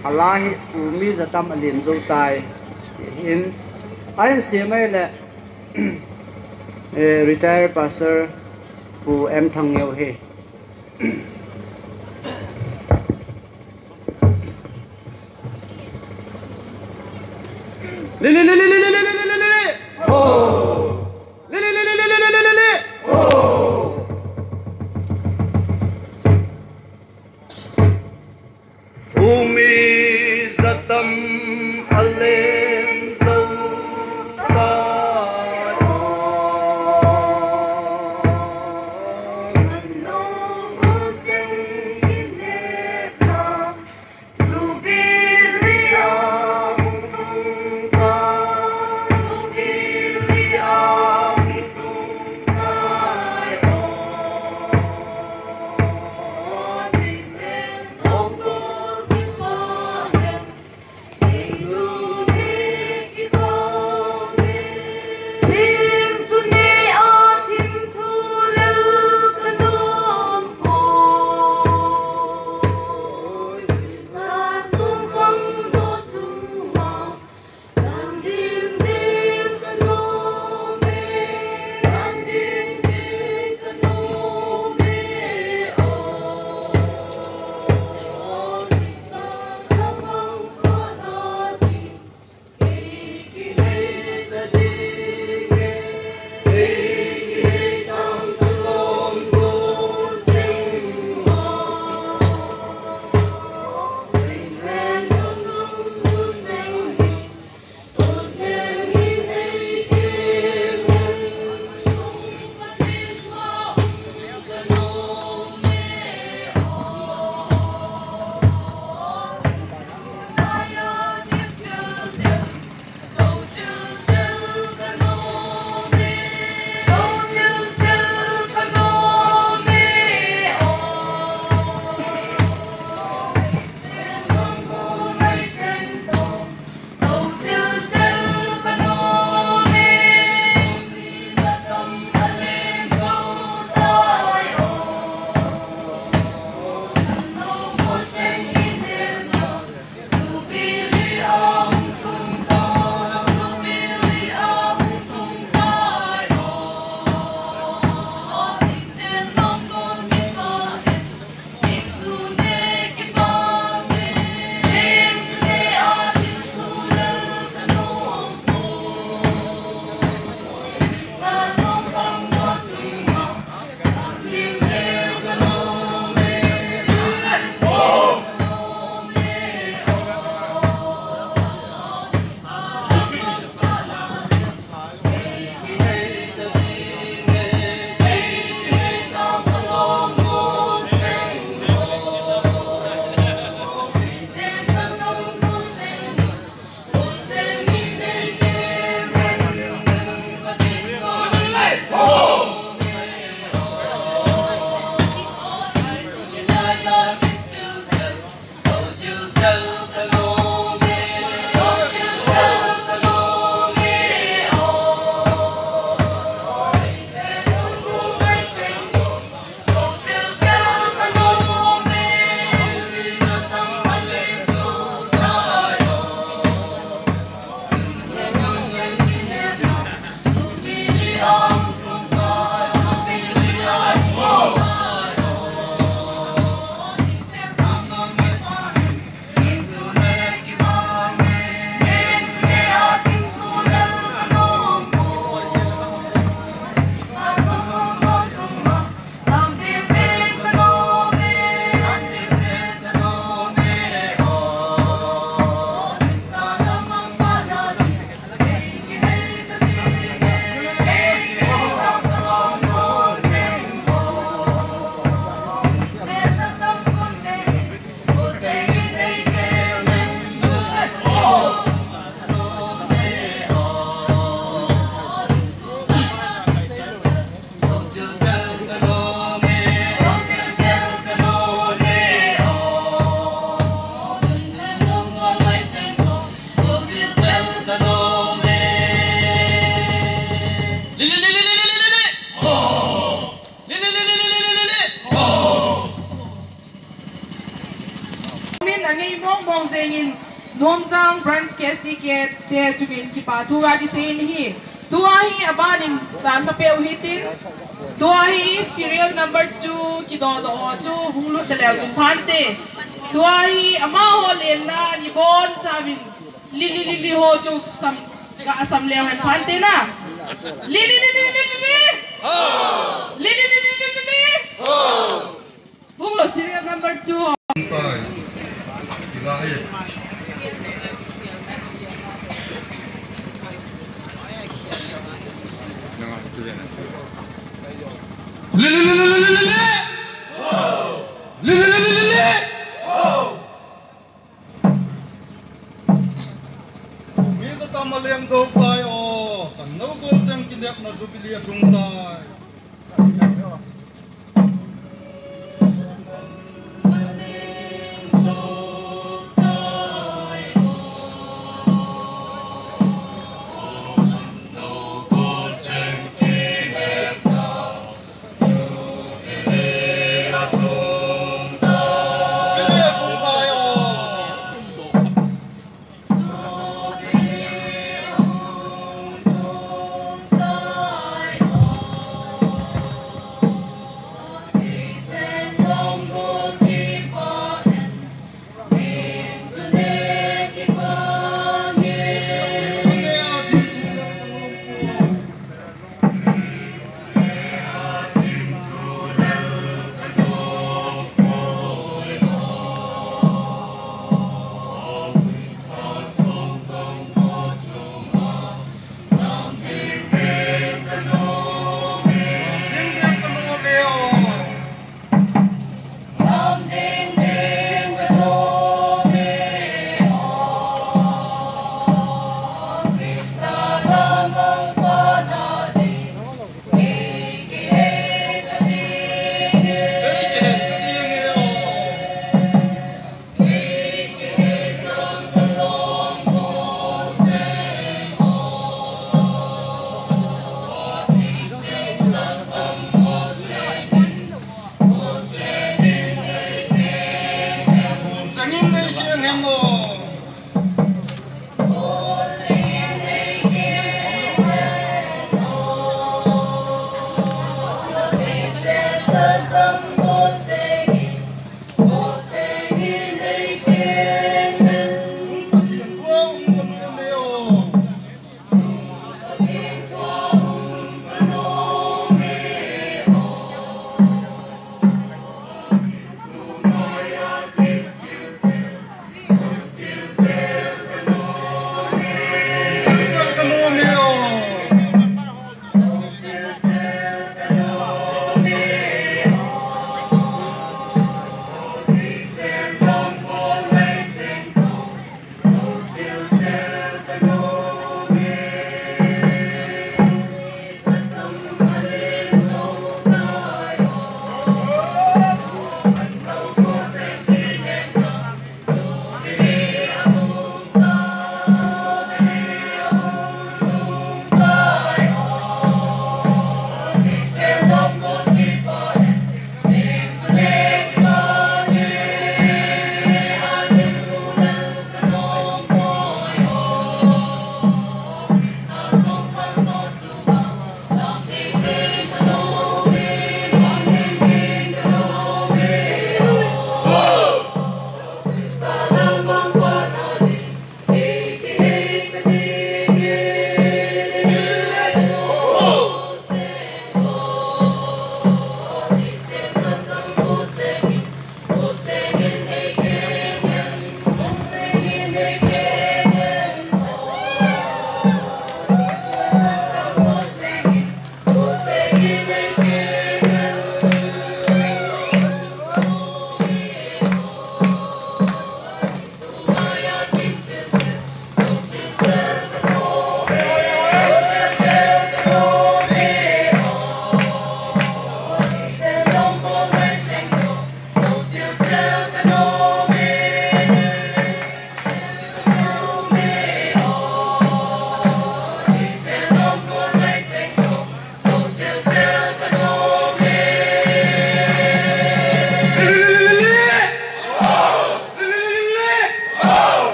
Allah umi zatam alim zo tai in ai siamai le retired pastor pu em thang yau he le le le le le le le le le le oh le le le le le le le le oh umi zatam alim zo mong mong zengin nom sang branch ke si ke te chukin ki pa thuga di sein hi tua hi abanin chan pa peu hi tin tua hi serial number 2 ki do do chu hunglu de lew jum phan te tua hi ama ho len na ni bon chavin li ho chu sam ga asam lew han phan te na li ho li ho hunglu serial number 2 Malem zo tai o kan no gol chang kinep na zubili rung tai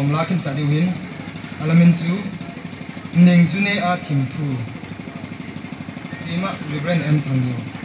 tom lakin sadi win alamin chu ning chu ne a thim thu sima Reverend M Thangyo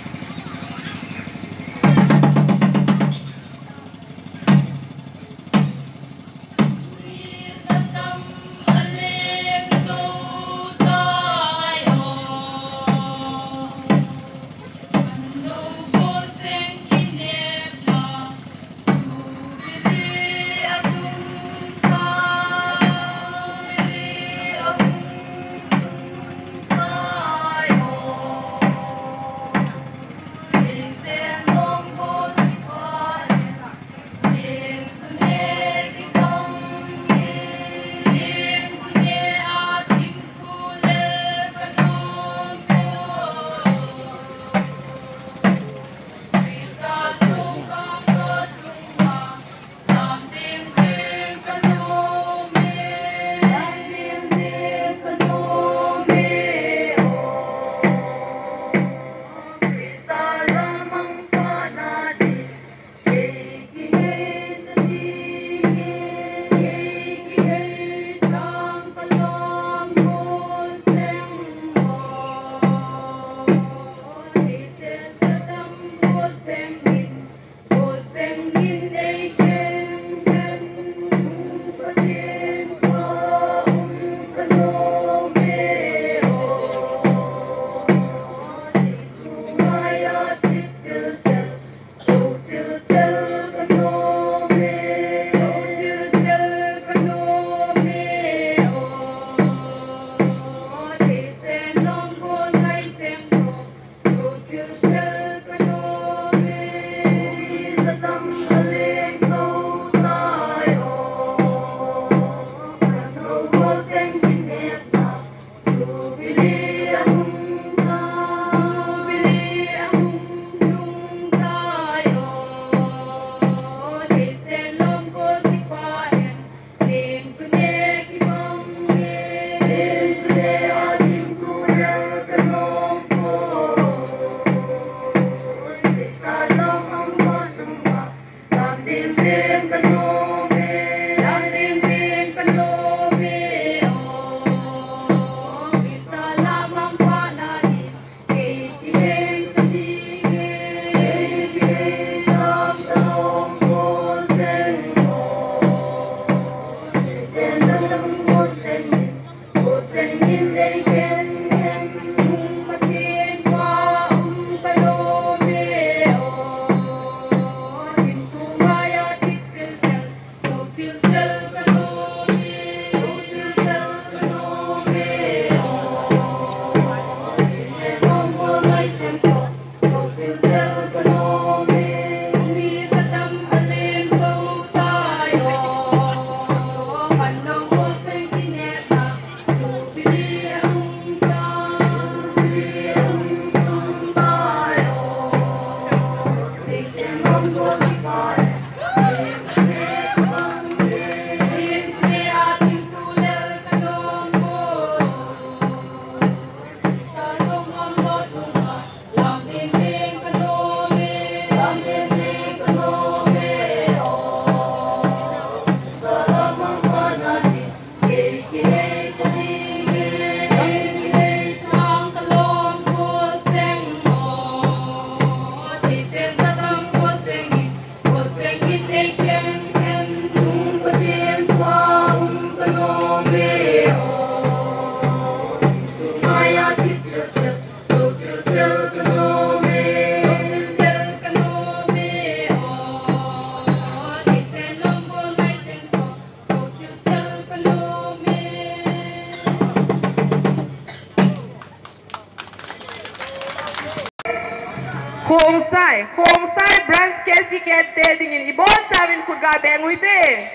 Hong Sai branch Casey Cat Dating in Ibon Tavin Kuga Bang with it.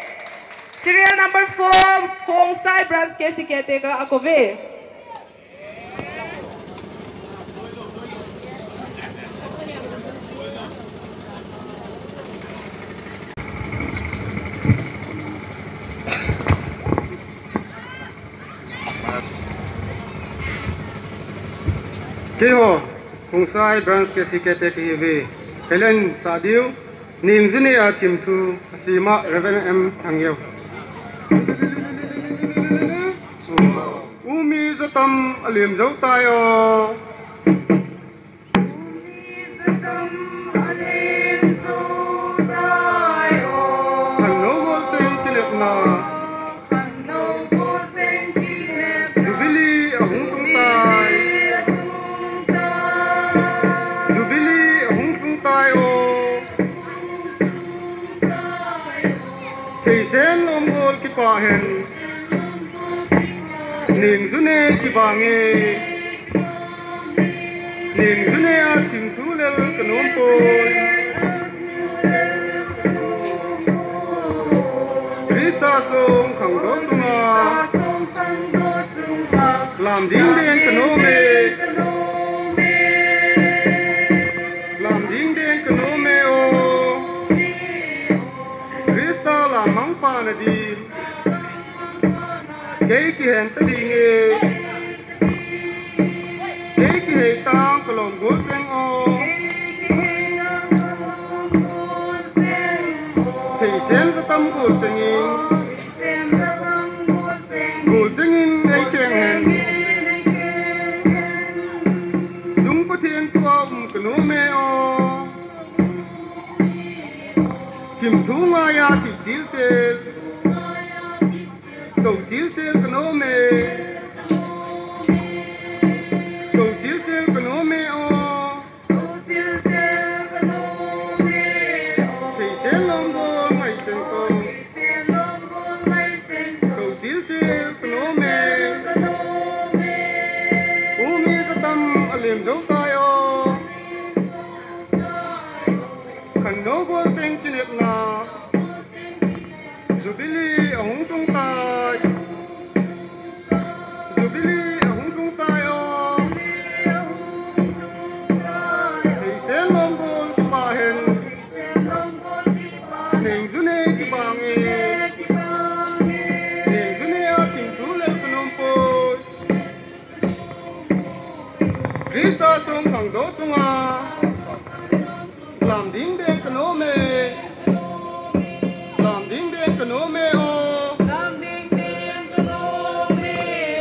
Serial number 4, Hong Sai branch Casey Cat Tega Akove. Keho Hong Sai branch Casey Cat Tega Helen Sadiu Ning Zuni Atim to Sima Reverend M Thangyo. Umi za tâm liềm dấu tay o. Thần nấu gol trên kinh lệ na. Zubili ahung tung tay. Zubili ahung tung tay o. Thầy sen ôm gol ki pa hen. Ning zune ki bange. Ning zune a chim thu lel kanom poi. Krista song khang do chunga. Làm ding ding kanome. Làm ding ding kanome o. Krista la mang pa na di. Cái kỳ hẹn ta đi nghe. Cái kỳ hẹn ta có lòng gỗ chênh ô. Thầy xem ra tâm gỗ chênh in. Gỗ chênh in ấy kèng hẹn. Chúng có thiên chua cái nô mê ô. Chìm thú nga ya chìm chíl chê. Cầu chiếu chiếu cái nô mê. Cầu chiếu chiếu cái nô mê ô. Thì sẽ lông vô mày chân cầu. Cầu chiếu chiếu cái nô mê. U mi sa tâm a liềm dấu tay ô. Khẩn nô vô chân kinh hiệp na. Zubili ahung tung tay. Zubili ahung tung tay o. Thầy sẽ lom gol ki pa hen. Ning zune ki bange. Ning zune a chim thu lel kanom poi. Krista song khang do chunga. Làm ding ding kanome. Kanome o.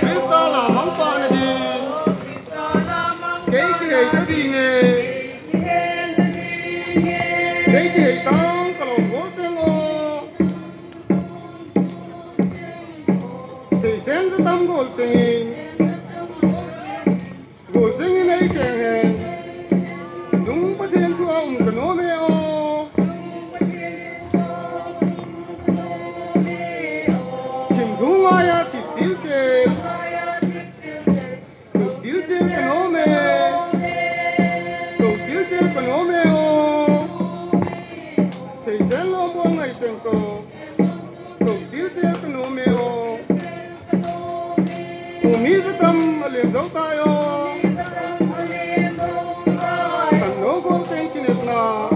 Krista la mang pa na di. Cái kỳ hei ta đi nghe. Cái kỳ hei tang ka lòng gỗ chênh o. Thầy xem ra tâm gỗ chênh in. Gỗ chênh in ấy kèng hèn. Chúng bắt thiên thua ông kanome o. Maya chip chill chill, cầu chill chill cái nô mê, cầu chill chill cái nô mê o. Thầy sẽ lo buông ngày sen cầu, cầu chill chill cái nô mê o. Cô mi sa tâm liềm dấu tay o. Thần nô gol sen kinh hiệp na.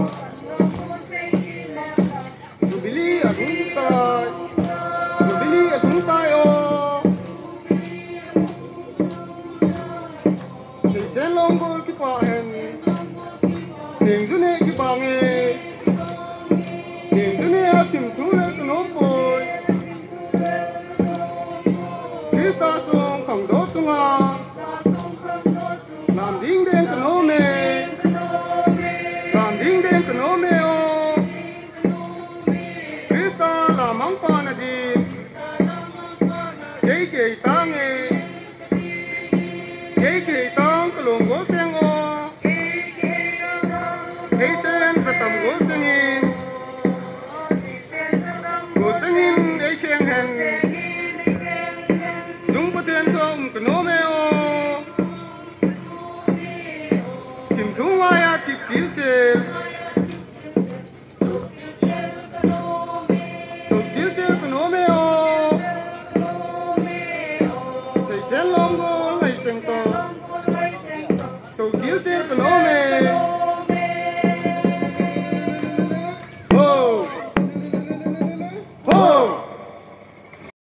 Zubili ahung tay. Zubili ahung tay o. Thầy sẽ lông gol ki pa hen. Ning zune ki bange. Ning zune a chim thu lel kanom poi. Krista song khang do chunga. Làm ding ding kanome. Làm ding ding kanome o. Krista la mang pa na di. Cái kỳ ta nghe. Cái kỳ ta ka lòng gỗ chênh o. Thầy sen sa tâm gỗ chênh in. Gỗ chênh in ấy kèng hèn. Chúng bắt thiên thong cái nô mê o. Chim thu nga ya chip chill chill. Cầu chill chill cái nô mê o. Thầy sẽ lom gol ngày chênh cầu. Cầu chill chill cái nô mê.